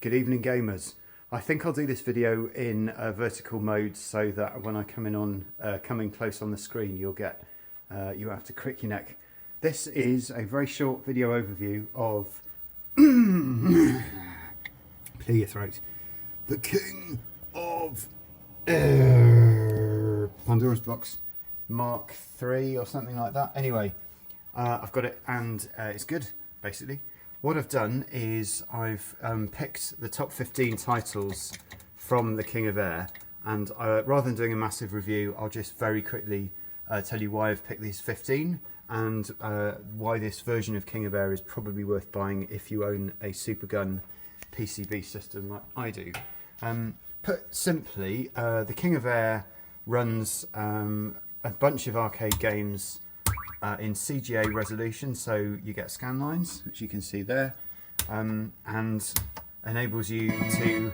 Good evening, gamers. I think I'll do this video in vertical mode so that when I come in on coming close on the screen, you'll get you have to crick your neck. This is a very short video overview of clear your throat. The King of Pandora's box, Mark III or something like that. Anyway, I've got it and it's good, basically. What I've done is I've picked the top 15 titles from the King of Air, and rather than doing a massive review, I'll just very quickly tell you why I've picked these 15 and why this version of King of Air is probably worth buying if you own a Supergun PCB system like I do. Put simply, the King of Air runs a bunch of arcade games in CGA resolution, so you get scan lines, which you can see there, and enables you to,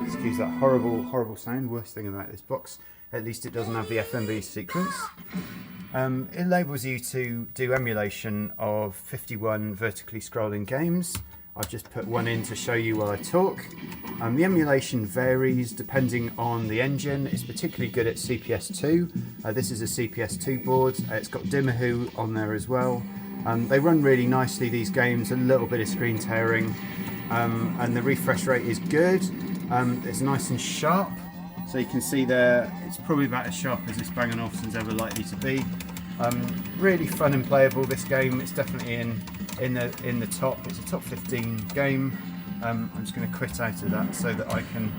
excuse that horrible sound, worst thing about this box, at least it doesn't have the FMV sequence. It enables you to do emulation of 51 vertically scrolling games. I've just put one in to show you while I talk. The emulation varies depending on the engine. It's particularly good at CPS2. This is a CPS2 board. It's got Dimahoo on there as well. They run really nicely, these games, a little bit of screen tearing. And the refresh rate is good. It's nice and sharp. So you can see there, it's probably about as sharp as this Bang & Olufsen's ever likely to be. Really fun and playable, this game. It's definitely in the top. It's a top 15 game. I'm just going to quit out of that so that I can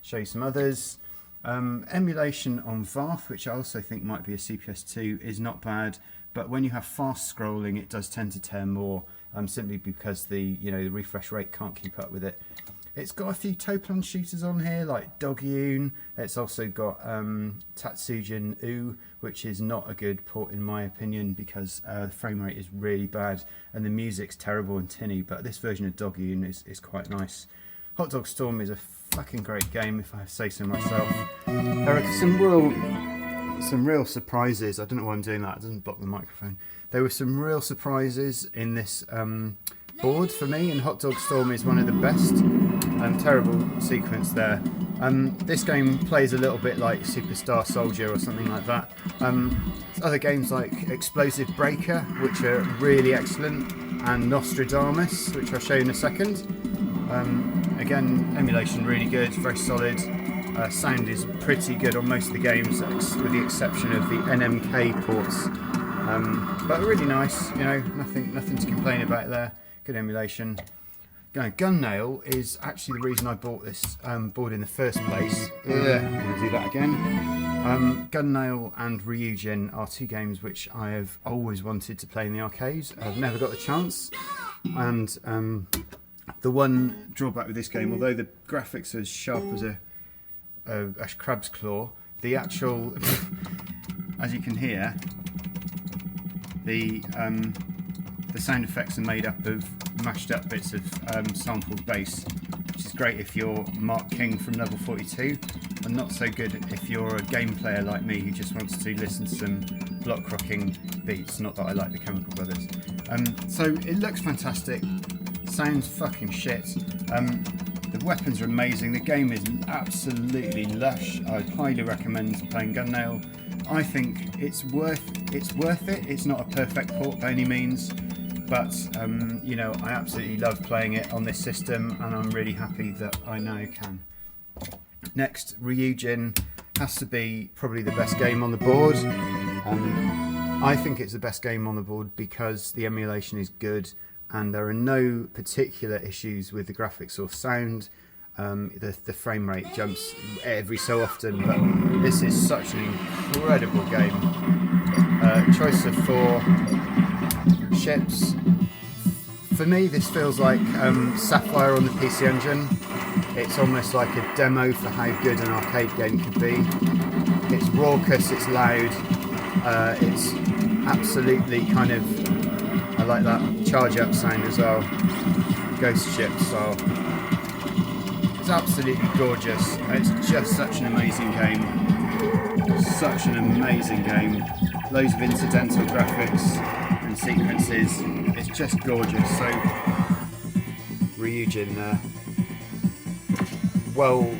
show you some others. Emulation on VARF, which I also think might be a CPS2, is not bad, but when you have fast scrolling it does tend to tear more, simply because the refresh rate can't keep up with it. It's got a few Toplan shooters on here, like Dog-Eun. It's also got Tatsujin U, which is not a good port in my opinion, because the frame rate is really bad and the music's terrible and tinny, but this version of Dog-Eun is quite nice. Hot Dog Storm is a fucking great game, if I say so myself. There are some real surprises. I don't know why I'm doing that, it doesn't block the microphone. There were some real surprises in this board for me, and Hot Dog Storm is one of the best. Terrible sequence there. This game plays a little bit like Superstar Soldier or something like that. Other games like Explosive Breaker, which are really excellent, and Nostradamus, which I'll show you in a second. Again, emulation really good, very solid. Sound is pretty good on most of the games, with the exception of the NMK ports. But really nice, nothing to complain about there. Good emulation. Gun Nail is actually the reason I bought this board in the first place. I'm going to do that again. Gun Nail and Ryujin are two games which I have always wanted to play in the arcade. I've never got the chance. And the one drawback with this game, although the graphics are as sharp as a crab's claw, the actual, as you can hear, the sound effects are made up of mashed up bits of sampled bass, which is great if you're Mark King from level 42, and not so good if you're a game player like me who just wants to listen to some block rocking beats. Not that I like the Chemical Brothers. So it looks fantastic, sounds fucking shit. The weapons are amazing, the game is absolutely lush. I'd highly recommend playing Gun Nail. I think it's worth it. It's not a perfect port by any means, but I absolutely love playing it on this system, and I'm really happy that I now can. Next, Ryujin has to be probably the best game on the board. I think it's the best game on the board because the emulation is good and there are no particular issues with the graphics or sound. The frame rate jumps every so often, but this is such an incredible game. Choice of 4 ships. For me, this feels like Sapphire on the PC Engine. It's almost like a demo for how good an arcade game could be. It's raucous, it's loud, it's absolutely kind of, I like that charge up sound as well, Ghost Ship style. It's absolutely gorgeous. It's just such an amazing game. Such an amazing game. Loads of incidental graphics and sequences. It's just gorgeous. So Ryujin there. Well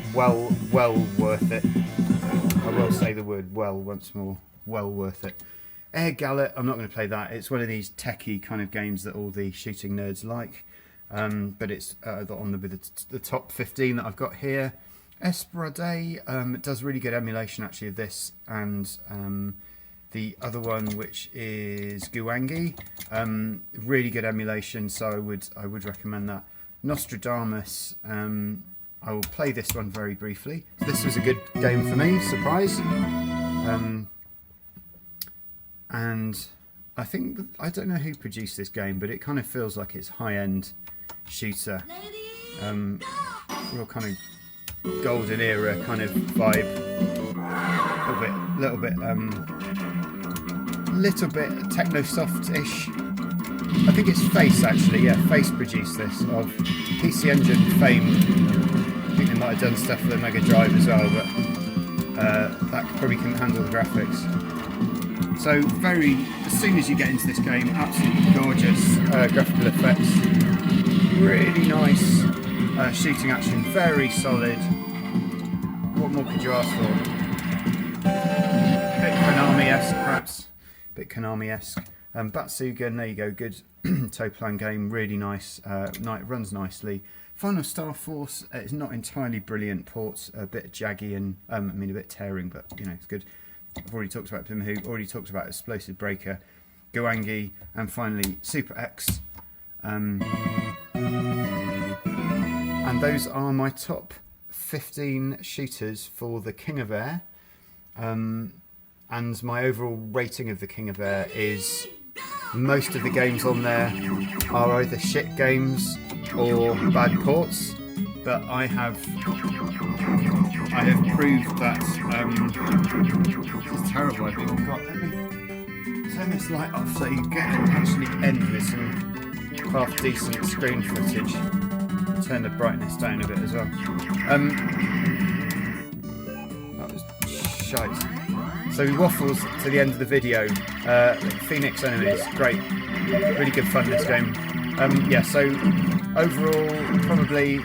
worth it. I will say the word well once more. Well worth it. Air Gallet, I'm not going to play that. It's one of these techie kind of games that all the shooting nerds like. But it's on the top 15 that I've got here. Esperade, it does really good emulation actually of this, and the other one, which is Guangi, really good emulation, so I would recommend that. Nostradamus, I will play this one very briefly. This was a good game for me, surprise. And I think, I don't know who produced this game, but it kind of feels like it's high-end shooter. Real kind of golden era kind of vibe. Little bit techno soft-ish. I think it's Face actually, yeah, Face produced this, of PC Engine fame. I think they might have done stuff for the Mega Drive as well, but that probably couldn't handle the graphics. So as soon as you get into this game, absolutely gorgeous graphical effects, really nice shooting action, very solid. What more could you ask for? Bit Konami-esque perhaps, bit Konami-esque. Batsugan, there you go, good toe plan game, really nice, runs nicely. Final Star Force is not entirely brilliant, ports a bit jaggy and a bit tearing, but you know, it's good. I've already talked about Pimhu, already talked about Explosive Breaker, Guangi, and finally Super X. And those are my top 15 shooters for the King of Air. And my overall rating of the King of Air is most of the games on there are either shit games or bad ports, but I have proved that this is terrible. I think let me turn this light off so you can actually end with some half decent screen footage. Turn the brightness down a bit as well. That was shite. So we waffles to the end of the video. Phoenix Enemies, great, really good fun this game. Yeah, so overall probably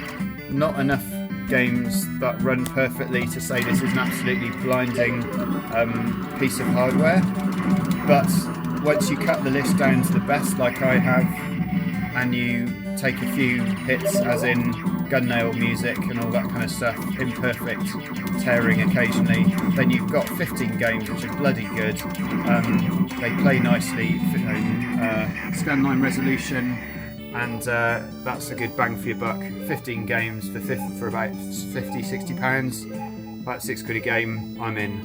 not enough games that run perfectly to say this is an absolutely blinding piece of hardware, but once you cut the list down to the best like I have, and you take a few hits as in gunnail music and all that kind of stuff, imperfect tearing occasionally, then you've got 15 games which are bloody good. They play nicely, scan 9 resolution, and that's a good bang for your buck. 15 games for about £50–60, about £6 a game. I'm in.